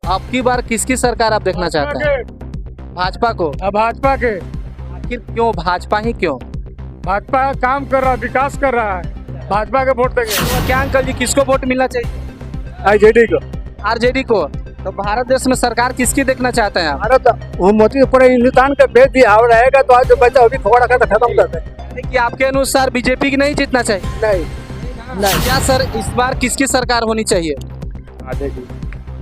आपकी बार किसकी सरकार आप देखना चाहते हैं? भाजपा को। भाजपा के। आखिर क्यों भाजपा ही क्यों? भाजपा काम कर रहा है, विकास कर रहा है, भाजपा के वोट देंगे। तो क्या अंकल जी किसको वोट मिलना चाहिए? आरजेडी को। आरजेडी को। तो भारत देश में सरकार किसकी देखना चाहते हैं आप? भारत वो मोदी पूरे हिंदुस्तान का भेज दिया और रहेगा तो आज जो बचा अभी थोड़ा खत्म कर दे। यानी कि आपके अनुसार बीजेपी की नहीं जीतना चाहिए? नहीं क्या सर इस बार किसकी सरकार होनी चाहिए? आरजेडी।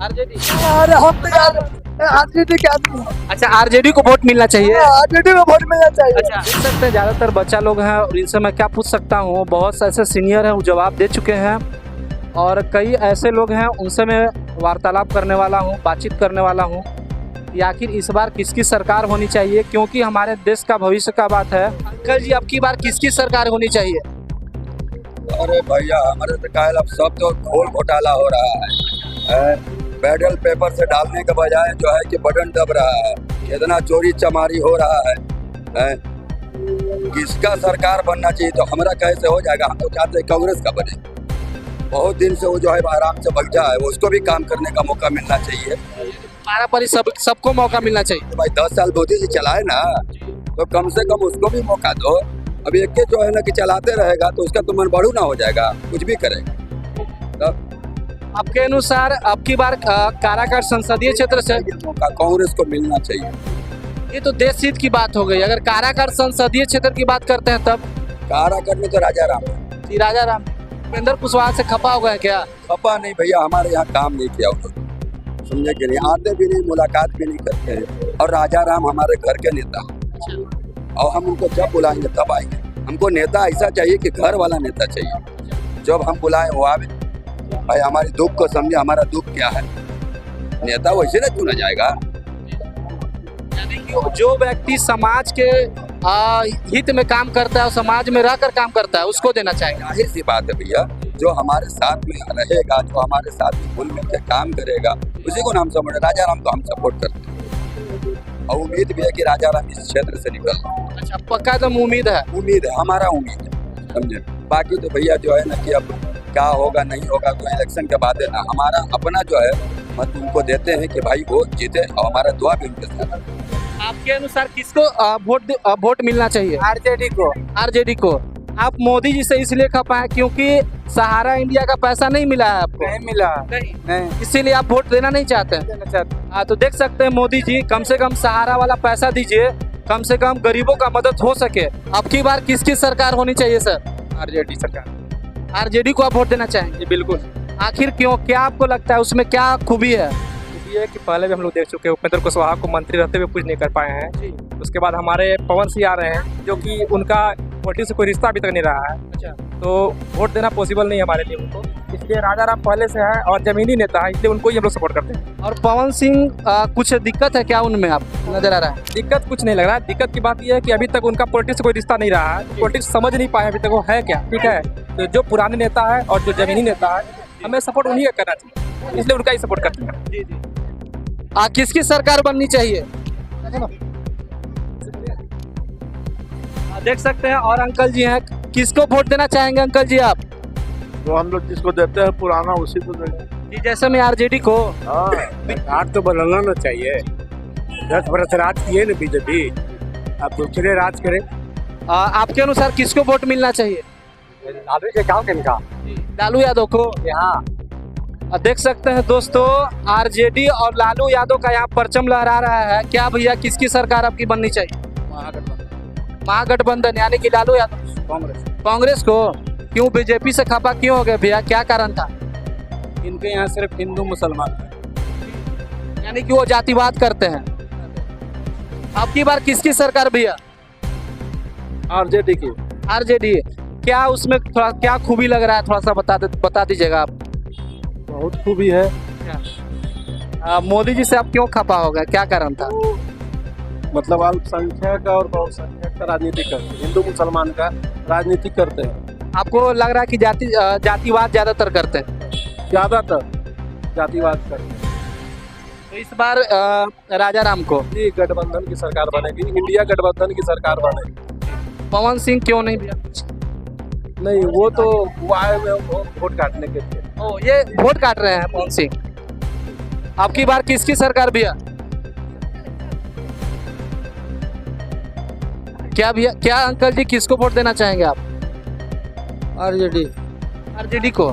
आरजेडी। अरे हम तो यार आरजेडी के आदमी हैं। अच्छा आरजेडी को वोट मिलना चाहिए। आरजेडी को वोट मिलना चाहिए। अच्छा देख सकते हैं ज़्यादातर बच्चा लोग हैं और इनसे मैं क्या पूछ सकता हूँ, बहुत से ऐसे सीनियर हैं वो जवाब दे चुके हैं और कई ऐसे लोग हैं उनसे मैं वार्तालाप करने वाला हूँ, बातचीत करने वाला हूँ कि आखिर इस बार किसकी सरकार होनी चाहिए, क्योंकि हमारे देश का भविष्य का बात है। अंकल जी अब की बार किसकी सरकार होनी चाहिए? अरे भैया हमारे तो कायल अब सब तो घोल घोटाला हो रहा है। बैडल पेपर से डालने के बजाय जो है कि बटन दब रहा है, कितना चोरी चमारी हो रहा है। किसका सरकार बनना चाहिए तो हमारा कैसे हो जाएगा? हम तो चाहते हैं कांग्रेस का बने। बहुत दिन से वो जो है आराम से बैठा है, उसको भी काम करने का मौका मिलना चाहिए। पारापरी सबको मौका मिलना चाहिए। तो भाई 10 साल मोदी जी चलाए ना, तो कम से कम उसको भी मौका दो। अब एक जो है ना कि चलाते रहेगा तो उसका तो मन बढ़ू ना हो जाएगा, कुछ भी करेगा। तब आपके अनुसार अब की बार काराकाट संसदीय क्षेत्र से ये मौका कांग्रेस को मिलना चाहिए। ये तो देश हित की बात हो गई। अगर काराकाट संसदीय क्षेत्र की बात करते हैं तब कारागर में तो राजा राम है। श्री राजा राम उपेंद्र कुशवाहा से खपा हो गया क्या? खपा नहीं भैया, हमारे यहाँ काम नहीं किया उन्होंने, समझे कि नहीं, आते भी नहीं, मुलाकात भी नहीं करते हैं। और राजा राम हमारे घर के नेता हैं और हम उनको जब बुलाएंगे तब आएंगे। हमको नेता ऐसा चाहिए कि घर वाला नेता चाहिए, जब हम बुलाएं वो आवे। भाई हमारी दुख को समझे, हमारा दुख क्या है। नेता वैसे ना चुना जाएगा। यानी कि जो व्यक्ति समाज के हित में काम करता है और समाज में रहकर काम करता है उसको देना चाहिए। जाहिर सी बात है भैया, जो हमारे साथ में रहेगा, जो हमारे साथ में घुल मिल के काम करेगा, उसी को नाम समझ। राजा राम को हम सपोर्ट करते हैं और उम्मीद भी है कि राजा राम इस क्षेत्र से निकल। अच्छा पक्का दम उम्मीद है? उम्मीद है, हमारा उम्मीद है, समझे। बाकी तो भैया जो है ना कि अब क्या होगा नहीं होगा तो इलेक्शन के बाद है ना, हमारा अपना जो है मत उनको देते हैं कि भाई वो जीते और हमारा दुआ भी उनके साथ। आपके अनुसार किसको वोट मिलना चाहिए? आरजेडी को। आरजेडी को। आप मोदी जी से इसलिए खपा है क्योंकि सहारा इंडिया का पैसा नहीं मिला है आपको? नहीं मिला। नहीं इसीलिए आप वोट देना नहीं चाहते हैं? हाँ तो देख सकते हैं मोदी जी कम से कम सहारा वाला पैसा दीजिए, कम से कम गरीबों का मदद हो सके। अब की बार किसकी सरकार होनी चाहिए सर? आरजेडी सरकार। आरजेडी को आप वोट देना चाहेंगे? बिल्कुल। आखिर क्यों, क्या आपको लगता है उसमें क्या खूबी है? ये है कि पहले भी हम लोग देख चुके हैं, उपेंद्र कुशवाहा को मंत्री रहते हुए कुछ नहीं कर पाए हैं। उसके बाद हमारे पवन सिंह आ रहे हैं जो कि उनका पॉलिटिक्स से कोई रिश्ता अभी तक नहीं रहा है। अच्छा तो वोट देना पॉसिबल नहीं है हमारे लिए उनको, इसलिए राजा राम पहले से है और जमीनी नेता है, इसलिए उनको ही हम लोग सपोर्ट करते हैं। और पवन सिंह कुछ दिक्कत है क्या उनमें आप नजर आ रहा है? दिक्कत कुछ नहीं लग रहा है। दिक्कत की बात यह है कि अभी तक उनका पॉलिटिक्स से कोई रिश्ता नहीं रहा है, पॉलिटिक्स समझ नहीं पाए अभी तक वो है क्या। ठीक है, तो जो पुराने नेता है और जो जमीनी नेता है हमें सपोर्ट उन्हीं का करना चाहिए, इसलिए उनका ही सपोर्ट करते हैं। जी जी। किसकी सरकार बननी चाहिए? देख सकते हैं और अंकल जी हैं, किसको वोट देना चाहेंगे अंकल जी आप? तो हम लोग जिसको देते हैं पुराना उसी को देंगे। जी जैसे में आरजेडी को। सरकार तो बदलना ना चाहिए। 10 बरस राज किए ना बीजेपी, अब दूसरे राज करें। आपके अनुसार किसको वोट मिलना चाहिए? लालू के गाँव के निकाह लालू यादव को। यहाँ देख सकते हैं दोस्तों आरजेडी और लालू यादव का यहाँ परचम लहरा रहा है। क्या भैया किसकी सरकार आपकी बननी चाहिए? महागठबंधन यानी कि लालू यादव। कांग्रेस को। क्यों बीजेपी से खपा क्यों हो गए भैया, क्या कारण था? इनके यहाँ सिर्फ हिंदू मुसलमान, यानी कि वो जातिवाद करते हैं। अब की बार किसकी सरकार भैया? आरजेडी की। आरजेडी। क्या उसमें थोड़ा क्या खूबी लग रहा है, थोड़ा सा बता दीजिएगा आप। बहुत खूबी है। मोदी जी से आप क्यों खपा हो गए, क्या कारण था? मतलब अल्पसंख्यक और बहुसंख्यक का राजनीति करते हैं, हिंदू मुसलमान का राजनीति करते हैं। आपको लग रहा है कि जातिवाद ज्यादातर करते हैं? ज्यादातर जातिवाद करते हैं। तो इस बार राजा राम को। जी गठबंधन की सरकार बनेगी, इंडिया गठबंधन की सरकार बनेगी। पवन सिंह क्यों नहीं भैया? नहीं वो तो वो आए हुए हैं वोट काटने के लिए। ओ ये वोट काट रहे हैं पवन सिंह। आपकी बार किसकी सरकार भैया? क्या भैया, क्या अंकल जी किसको वोट देना चाहेंगे आप? आरजेडी। आरजेडी को?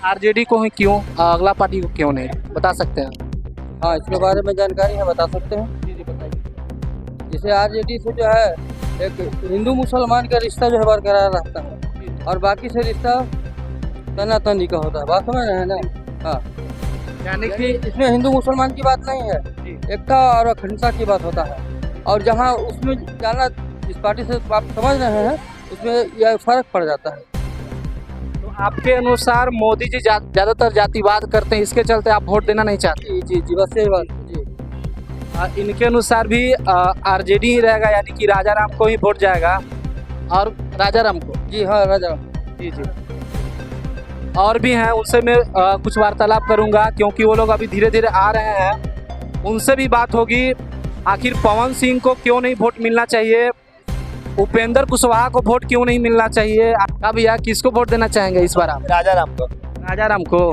आरजेडी को ही क्यों, अगला पार्टी को क्यों नहीं, बता सकते हैं? हाँ, इसके बारे में जानकारी है, बता सकते हैं। जी जी बताइए। जैसे आरजेडी से जो है एक हिंदू मुसलमान का रिश्ता जो है बरकरार रहता है और बाकी से रिश्ता तनातनी का होता है। बात समझ रहे हैं ना? हाँ, यानी कि कि इसमें हिंदू मुसलमान की बात नहीं है, एकता और अखंडता की बात होता है। और जहाँ उसमें जाना, इस पार्टी से आप समझ रहे हैं, उसमें यह फर्क पड़ जाता है। तो आपके अनुसार मोदी जी ज्यादातर जातिवाद करते हैं, इसके चलते आप वोट देना नहीं चाहते? जी जी जी, बस यही बात जी। इनके अनुसार भी आरजेडी ही रहेगा, यानी कि राजा राम को ही वोट जाएगा। और राजा राम को? जी हाँ, राजा। जी जी। और भी हैं, उनसे मैं कुछ वार्तालाप करूंगा, क्योंकि वो लोग अभी धीरे धीरे आ रहे हैं, उनसे भी बात होगी। आखिर पवन सिंह को क्यों नहीं वोट मिलना चाहिए, उपेंद्र कुशवाहा को वोट क्यों नहीं मिलना चाहिए? आपका भैया किसको वोट देना चाहेंगे इस बार आप? राजा राम को। राजा राम को?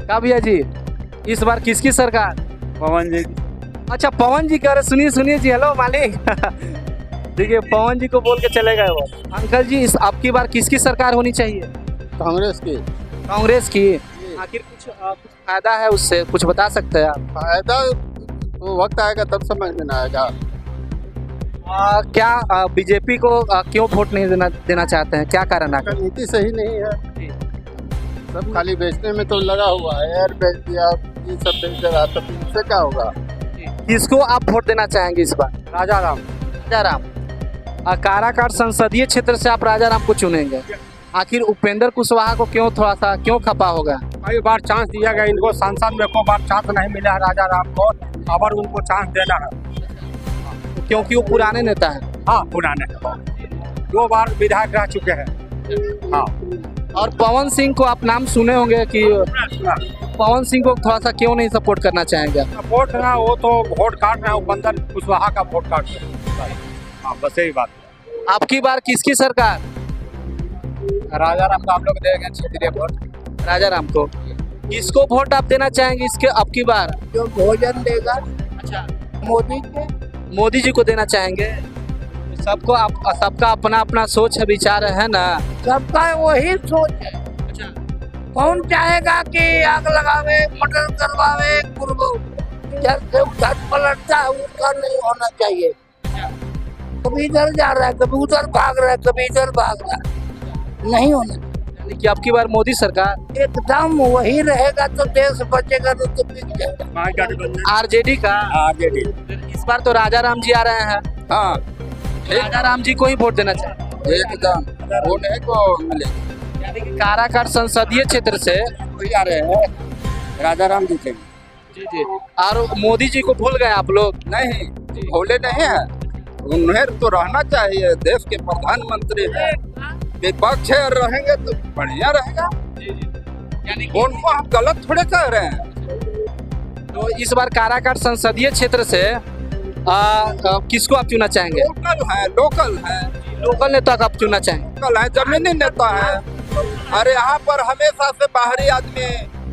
क्या भैया जी, इस बार किसकी सरकार? पवन जी। अच्छा, पवन जी कह रहे, सुनिए सुनिए जी। हेलो मालिक। देखिए, पवन जी को बोल के चले गए वो। अंकल जी, इस आपकी बार किसकी सरकार होनी चाहिए? कांग्रेस की। कांग्रेस की? आखिर कुछ फायदा है उससे, कुछ बता सकते हैं आप? फायदा तो वक्त आएगा तब समझ में ना आएगा। क्या बीजेपी को क्यों वोट नहीं देना चाहते हैं, क्या कारण है? नीति सही नहीं है, सब खाली बेचने में तो लगा हुआ है। एयर बेच दिया, ये सब बेच रहा, तो इससे क्या होगा? किसको आप वोट देना चाहेंगे इस बार? राजा राम। राजा राम। काराकाट संसदीय क्षेत्र से आप राजा राम को चुनेंगे। आखिर उपेंद्र कुशवाहा को क्यों खपा होगा? कई बार चांस दिया गया इनको, संसद में को बार चांस नहीं मिला है राजा राम को, अब उनको चांस देना है। क्योंकि वो पुराने नेता हैं। हाँ, पुराने 2 बार विधायक रह चुके हैं। हाँ। और पवन सिंह को आप नाम सुने होंगे कि पवन सिंह को थोड़ा सा क्यों नहीं सपोर्ट करना चाहेंगे? वोट ना, वो तो वोट काट रहे हैं, उपेंद्र कुशवाहा का वोट काट रहे हैं। हाँ, बस यही बात। आपकी बार किसकी सरकार? राजा राम को हम लोग देंगे क्षेत्रीय वोट। राजा राम को। किसको वोट आप देना चाहेंगे इसके अब की बार? जो भोजन देगा, अच्छा, मोदी के। मोदी जी को देना चाहेंगे। सबका अपना अपना सोच है, विचार है ना? सबका वही सोच है। अच्छा, कौन चाहेगा कि आग लगावे, मर्डर करवावे, जब से घर पलटता है उसका नहीं होना चाहिए। कभी इधर जा रहा है, कभी उधर भाग रहा है, कभी इधर भाग रहा है, नहीं होना। यानी कि आपकी बार मोदी सरकार? एकदम वही रहेगा तो देश बचेगा, नहीं तो बिक जाएगा। आरजेडी का? आरजेडी। इस बार तो राजा राम जी आ रहे हैं, हाँ, राजा राम जी को ही वोट देना चाहिए। एकदम होने को मिले। यानी कि काराकाट संसदीय क्षेत्र से वही आ रहे हैं, राजा राम जी थे। जी जी। और मोदी जी को भूल गए आप लोग? नहीं, भोले नहीं है, उन्हें तो रहना चाहिए, देश के प्रधानमंत्री है। विपक्ष है और रहेंगे तो बढ़िया रहेगा। यानी कि उनको हम गलत थोड़े कह रहे हैं। तो इस बार काराकाट संसदीय क्षेत्र से किसको आप चुनना चाहेंगे? लोकल है। लोकल नेता को आप चुनना चाहेंगे? लोकल है, जमीनी नेता है। अरे यहाँ पर हमेशा से बाहरी आदमी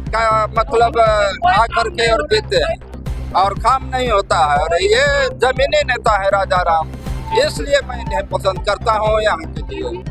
का मतलब आ करके और देते हैं और काम नहीं होता है, और ये जमीनी नेता है राजा राम, इसलिए मैं इन्हें पसंद करता हूँ यहाँ के लिए।